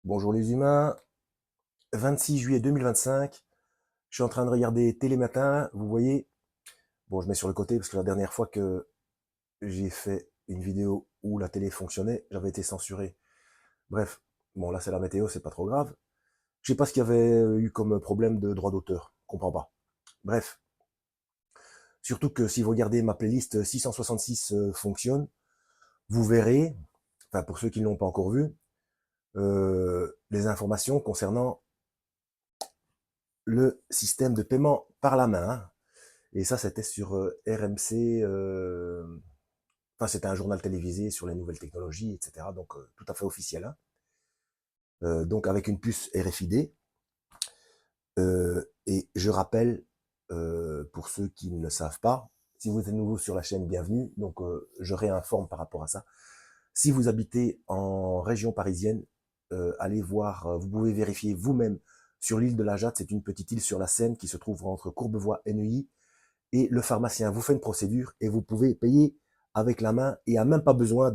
Bonjour les humains, 26 juillet 2025, je suis en train de regarder Télématin, vous voyez, bon je mets sur le côté parce que la dernière fois que j'ai fait une vidéo où la télé fonctionnait, j'avais été censuré. Bref, bon là c'est la météo, c'est pas trop grave. Je sais pas ce qu'il y avait eu comme problème de droit d'auteur, je comprends pas. Bref, surtout que si vous regardez ma playlist 666 fonctionne, vous verrez, enfin pour ceux qui ne l'ont pas encore vu, les informations concernant le système de paiement par la main, hein. Et ça, c'était sur RMC. Enfin, c'était un journal télévisé sur les nouvelles technologies, etc. Donc, tout à fait officiel, hein. Donc, avec une puce RFID. Et je rappelle, pour ceux qui ne le savent pas, si vous êtes nouveau sur la chaîne, bienvenue. Donc, je réinforme par rapport à ça. Si vous habitez en région parisienne, allez voir, vous pouvez vérifier vous-même sur l'île de la Jatte. C'est une petite île sur la Seine qui se trouve entre Courbevoie et Neuilly. Et le pharmacien vous fait une procédure et vous pouvez payer avec la main et a même pas besoin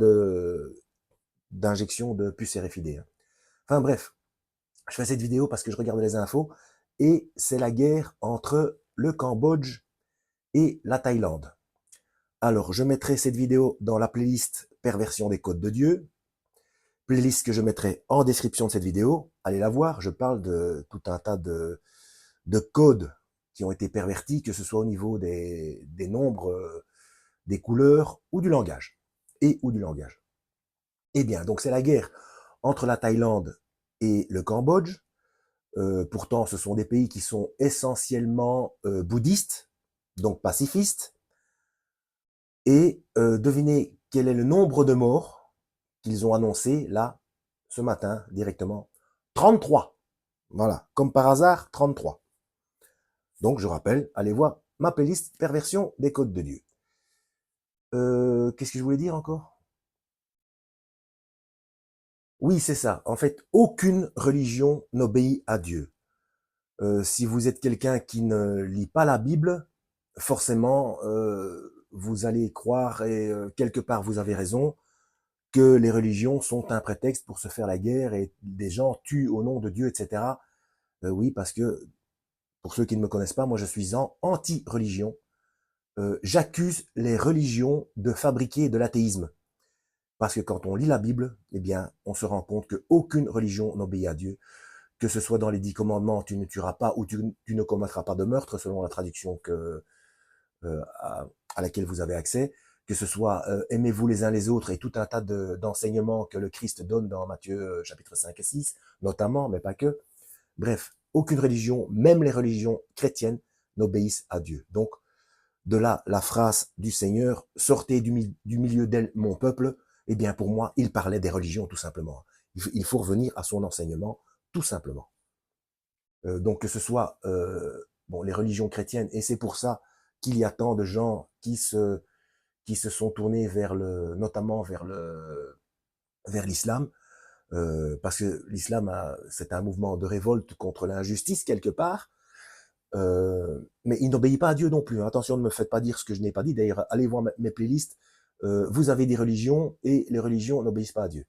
d'injection de puce RFID, hein. Enfin bref, je fais cette vidéo parce que je regarde les infos et c'est la guerre entre le Cambodge et la Thaïlande. Alors, je mettrai cette vidéo dans la playlist Perversion des codes de Dieu, playlist que je mettrai en description de cette vidéo. Allez la voir, je parle de tout un tas de codes qui ont été pervertis, que ce soit au niveau des nombres, des couleurs ou du langage. Et ou du langage. Eh bien, donc c'est la guerre entre la Thaïlande et le Cambodge. Pourtant, ce sont des pays qui sont essentiellement bouddhistes, donc pacifistes. Et devinez quel est le nombre de morts qu'ils ont annoncé là, ce matin, directement. 33. Voilà, comme par hasard, 33. Donc, je rappelle, allez voir ma playlist Perversion des codes de Dieu. Qu'est-ce que je voulais dire encore? Oui, c'est ça. En fait, aucune religion n'obéit à Dieu. Si vous êtes quelqu'un qui ne lit pas la Bible, forcément, vous allez croire, et quelque part vous avez raison, que les religions sont un prétexte pour se faire la guerre et des gens tuent au nom de Dieu, etc. Oui, parce que, pour ceux qui ne me connaissent pas, moi je suis en anti-religion. J'accuse les religions de fabriquer de l'athéisme. Parce que quand on lit la Bible, eh bien, on se rend compte qu'aucune religion n'obéit à Dieu. Que ce soit dans les 10 commandements, tu ne tueras pas ou tu ne commettras pas de meurtre, selon la traduction à laquelle vous avez accès, que ce soit aimez-vous les uns les autres et tout un tas d'enseignements que le Christ donne dans Matthieu chapitre 5 et 6, notamment, mais pas que. Bref, aucune religion, même les religions chrétiennes, n'obéissent à Dieu. Donc, de là, la phrase du Seigneur, sortez du milieu d'elle, mon peuple, eh bien, pour moi, il parlait des religions, tout simplement. Il faut revenir à son enseignement, tout simplement. Donc, que ce soit bon, les religions chrétiennes, et c'est pour ça qu'il y a tant de gens qui se sont tournés vers notamment vers l'islam, parce que l'islam, c'est un mouvement de révolte contre l'injustice, quelque part, mais il n'obéit pas à Dieu non plus, hein. Attention, ne me faites pas dire ce que je n'ai pas dit. D'ailleurs, allez voir mes playlists. Vous avez des religions et les religions n'obéissent pas à Dieu.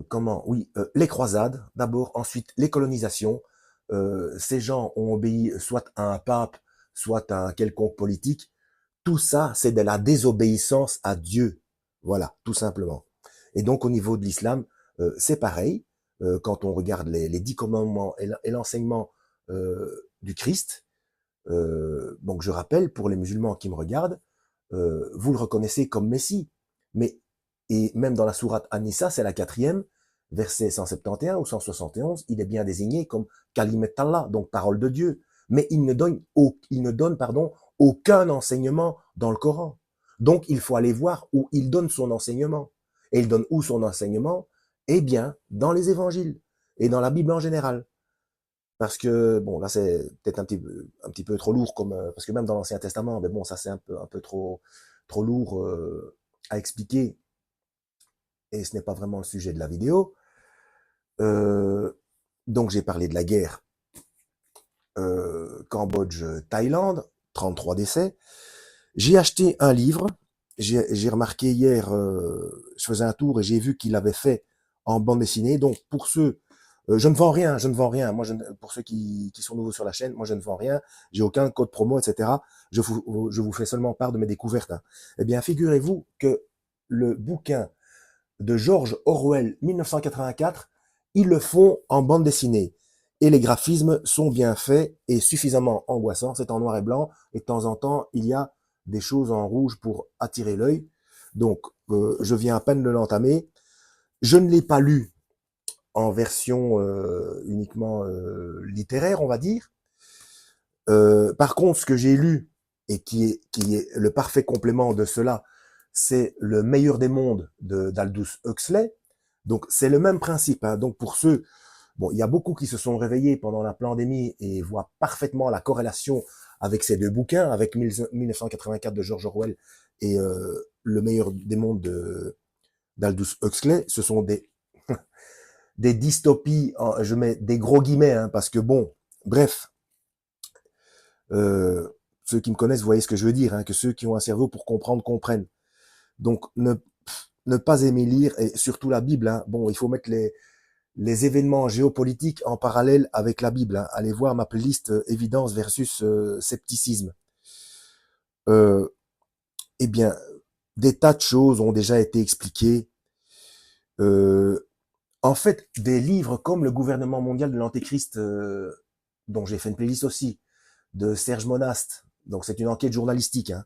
Comment? Oui, les croisades d'abord, ensuite les colonisations. Ces gens ont obéi soit à un pape, soit à un quelconque politique. Tout ça, c'est de la désobéissance à Dieu. Voilà, tout simplement. Et donc, au niveau de l'islam, c'est pareil. Quand on regarde les 10 commandements et l'enseignement du Christ, donc je rappelle, pour les musulmans qui me regardent, vous le reconnaissez comme Messie. Mais, et même dans la sourate An-Nisa, c'est la 4e, verset 171 ou 171, il est bien désigné comme Kalimet Allah, donc parole de Dieu. Mais il ne donne pardon, aucun enseignement dans le Coran. Donc il faut aller voir où il donne son enseignement. Et il donne où son enseignement? Eh bien, dans les évangiles et dans la Bible en général. Parce que, bon, là, c'est peut-être un petit peu trop lourd, parce que même dans l'Ancien Testament, mais bon, ça, c'est un peu trop lourd à expliquer, et ce n'est pas vraiment le sujet de la vidéo. Euh, donc, j'ai parlé de la guerre Cambodge-Thaïlande, 33 décès. J'ai acheté un livre, j'ai remarqué hier, je faisais un tour et j'ai vu qu'il avait fait en bande dessinée. Donc pour ceux, je ne vends rien, je ne vends rien. Moi, pour ceux qui sont nouveaux sur la chaîne, moi je ne vends rien. J'ai aucun code promo, etc. Je vous fais seulement part de mes découvertes. Hein. Eh bien, figurez-vous que le bouquin de George Orwell 1984, ils le font en bande dessinée. Et les graphismes sont bien faits et suffisamment angoissants. C'est en noir et blanc. Et de temps en temps, il y a des choses en rouge pour attirer l'œil. Donc, je viens à peine de l'entamer. Je ne l'ai pas lu en version uniquement littéraire, on va dire. Par contre, ce que j'ai lu, et qui est le parfait complément de cela, c'est Le meilleur des mondes d'Aldous Huxley. Donc, c'est le même principe. Hein. Donc, pour ceux, bon, il y a beaucoup qui se sont réveillés pendant la pandémie et voient parfaitement la corrélation avec ces deux bouquins, avec 1984 de George Orwell et Le meilleur des mondes d'Aldous Huxley. Ce sont des dystopies, je mets des gros guillemets, hein, parce que bon, bref, ceux qui me connaissent, vous voyez ce que je veux dire, hein, que ceux qui ont un cerveau pour comprendre, comprennent. Donc, ne pas aimer lire, et surtout la Bible, hein, bon, il faut mettre les événements géopolitiques en parallèle avec la Bible. Hein. Allez voir ma playlist évidence versus scepticisme. Eh bien, des tas de choses ont déjà été expliquées. En fait, des livres comme Le gouvernement mondial de l'Antéchrist, dont j'ai fait une playlist aussi, de Serge Monast, donc c'est une enquête journalistique, hein.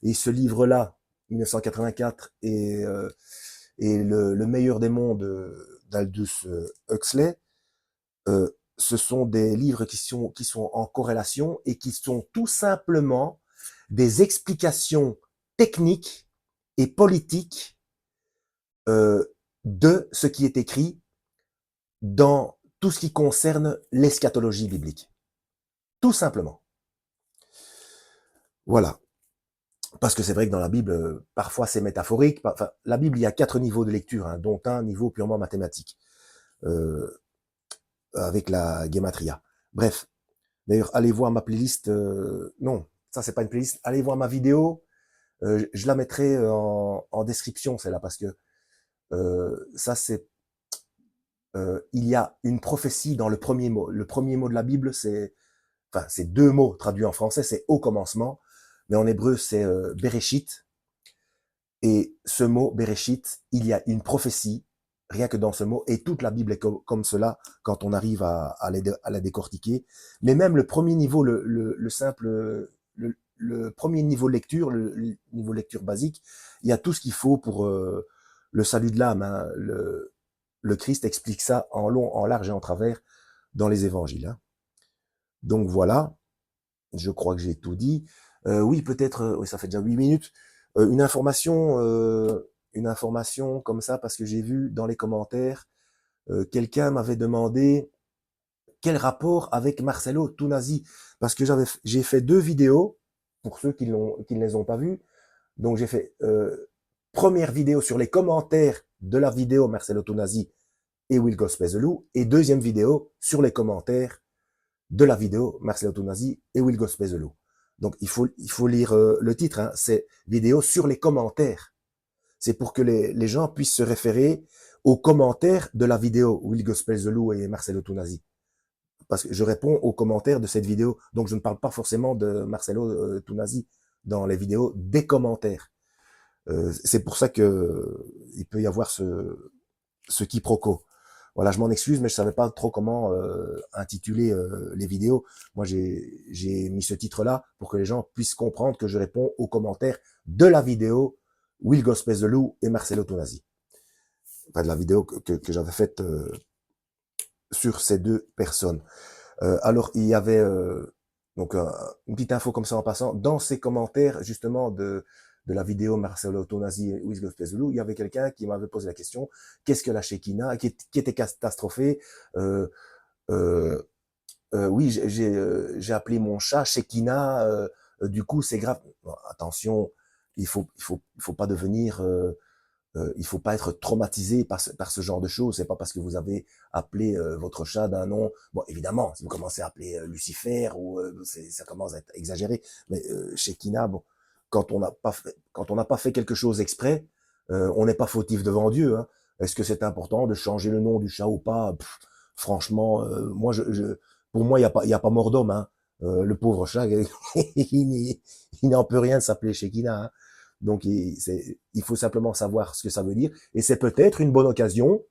Et ce livre-là, 1984, et le meilleur des mondes d'Aldous Huxley, ce sont des livres qui sont en corrélation et qui sont tout simplement des explications techniques et politiques de ce qui est écrit dans tout ce qui concerne l'eschatologie biblique. Tout simplement. Voilà. Parce que c'est vrai que dans la Bible, parfois c'est métaphorique. Enfin, la Bible, il y a 4 niveaux de lecture, hein, dont un niveau purement mathématique, avec la gematria. Bref. D'ailleurs, allez voir ma playlist. Non, ça c'est pas une playlist. Allez voir ma vidéo. Je la mettrai en description, celle-là, parce que ça c'est. Il y a une prophétie dans le premier mot. Le premier mot de la Bible, c'est 2 mots traduits en français, c'est au commencement, mais en hébreu c'est Bereshit. Et ce mot Bereshit, il y a une prophétie rien que dans ce mot, et toute la Bible est comme cela quand on arrive à la décortiquer. Mais même le premier niveau, le simple, le premier niveau de lecture, le niveau de lecture basique, il y a tout ce qu'il faut pour le salut de l'âme. Hein. Le Christ explique ça en long, en large et en travers dans les évangiles. Hein. Donc voilà, je crois que j'ai tout dit. Oui, peut-être, oui, ça fait déjà 8 minutes. Une information comme ça, parce que j'ai vu dans les commentaires, quelqu'un m'avait demandé quel rapport avec Marcelo Tunasi, parce que j'ai fait 2 vidéos, pour ceux qui ne les ont pas vues. Donc j'ai fait première vidéo sur les commentaires de la vidéo Marcelo Tunasi et Will Gospezelu, et deuxième vidéo sur les commentaires de la vidéo Marcelo Tunasi et Will Gospezelu. Donc il faut lire le titre, hein, c'est vidéo sur les commentaires. C'est pour que les gens puissent se référer aux commentaires de la vidéo Will Gospezelu et Marcelo Tunasi. Parce que je réponds aux commentaires de cette vidéo, donc je ne parle pas forcément de Marcelo Tunasi dans les vidéos, des commentaires. C'est pour ça que il peut y avoir ce quiproquo. Voilà, je m'en excuse, mais je savais pas trop comment intituler les vidéos. Moi, j'ai mis ce titre-là pour que les gens puissent comprendre que je réponds aux commentaires de la vidéo Will Gospezelu et Marcelo Tunasi. Enfin, de la vidéo que j'avais faite sur ces 2 personnes. Alors, il y avait donc une petite info comme ça en passant. Dans ces commentaires, justement, de la vidéo Marcelo Tunasi et Will Gospezelu, il y avait quelqu'un qui m'avait posé la question, qu'est-ce que la Shekinah, qui était catastrophé. Oui, j'ai appelé mon chat Shekinah, du coup, c'est grave. Bon, attention, il faut pas devenir... il faut pas être traumatisé par ce genre de choses. C'est pas parce que vous avez appelé votre chat d'un nom. Bon, évidemment, si vous commencez à appeler Lucifer ou ça commence à être exagéré. Mais Shekinah, bon, quand on n'a pas fait quelque chose exprès, on n'est pas fautif devant Dieu. Hein. Est-ce que c'est important de changer le nom du chat ou pas? Franchement, moi, pour moi, il y a pas mort d'homme. Hein. Le pauvre chat, il n'en peut rien de s'appeler Shekina. Hein. Donc, il faut simplement savoir ce que ça veut dire. Et c'est peut-être une bonne occasion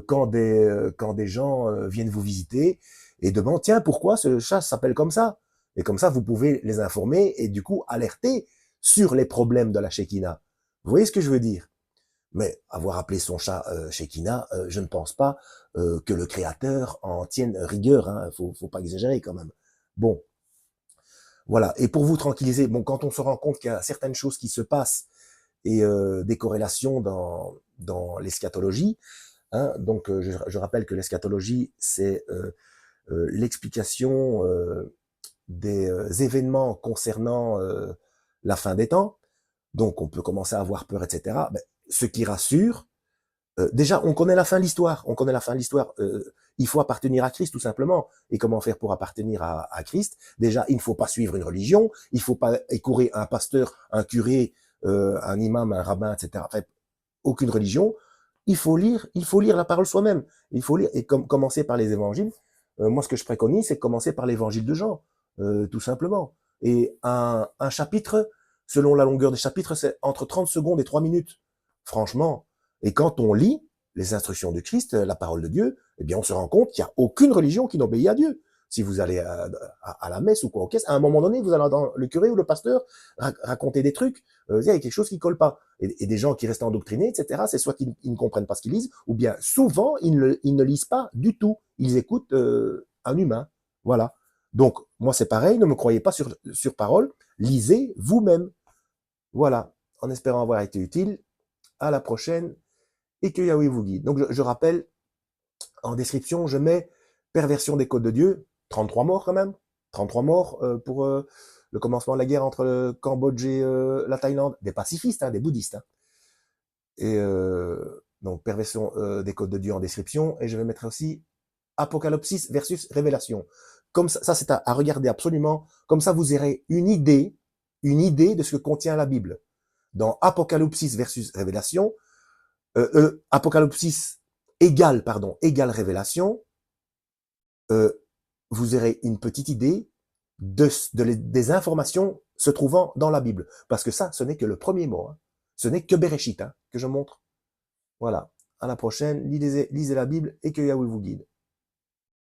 quand des gens viennent vous visiter et demandent, tiens, pourquoi ce chat s'appelle comme ça? Et comme ça, vous pouvez les informer et du coup alerter sur les problèmes de la Shekinah. Vous voyez ce que je veux dire? Mais avoir appelé son chat Shekinah, je ne pense pas que le créateur en tienne rigueur. Hein. Faut pas exagérer quand même. Bon, voilà. Et pour vous tranquilliser, bon, quand on se rend compte qu'il y a certaines choses qui se passent et des corrélations dans l'eschatologie, hein, donc je rappelle que l'eschatologie, c'est l'explication des événements concernant la fin des temps. Donc on peut commencer à avoir peur, etc. Ben, ce qui rassure, déjà on connaît la fin de l'histoire. On connaît la fin de l'histoire. Il faut appartenir à Christ tout simplement. Et comment faire pour appartenir à Christ? Déjà, il ne faut pas suivre une religion. Il ne faut pas écourir un pasteur, un curé, un imam, un rabbin, etc. Enfin, aucune religion. Il faut lire la parole soi-même. Il faut lire et commencer par les évangiles. Moi, ce que je préconise, c'est de commencer par l'évangile de Jean, tout simplement. Et un chapitre, selon la longueur des chapitres, c'est entre 30 secondes et 3 minutes. Franchement. Et quand on lit les instructions de Christ, la parole de Dieu, eh bien, on se rend compte qu'il n'y a aucune religion qui n'obéit à Dieu. Si vous allez à la messe ou quoi, ok, à un moment donné, vous allez dans le curé ou le pasteur raconter des trucs, il y a quelque chose qui colle pas. Et des gens qui restent endoctrinés, etc., c'est soit qu'ils ne comprennent pas ce qu'ils lisent, ou bien souvent, ils ne lisent pas du tout. Ils écoutent un humain. Voilà. Donc, moi, c'est pareil, ne me croyez pas sur parole, lisez vous-même. Voilà. En espérant avoir été utile, à la prochaine, et que Yahweh vous guide. Donc, je rappelle, en description, je mets perversion des codes de Dieu, 33 morts quand même, 33 morts pour le commencement de la guerre entre le Cambodge et la Thaïlande, des pacifistes, hein, des bouddhistes. Hein. Et donc, perversion des codes de Dieu en description, et je vais mettre aussi Apocalypse versus Révélation. Comme ça c'est à regarder absolument, comme ça vous aurez une idée de ce que contient la Bible. Dans Apocalypse versus Révélation, Apocalypse égale Révélation, vous aurez une petite idée des informations se trouvant dans la Bible. Parce que ça, ce n'est que le premier mot. Hein. Ce n'est que Bereshit hein, que je montre. Voilà. À la prochaine. Lisez la Bible et que Yahweh vous guide.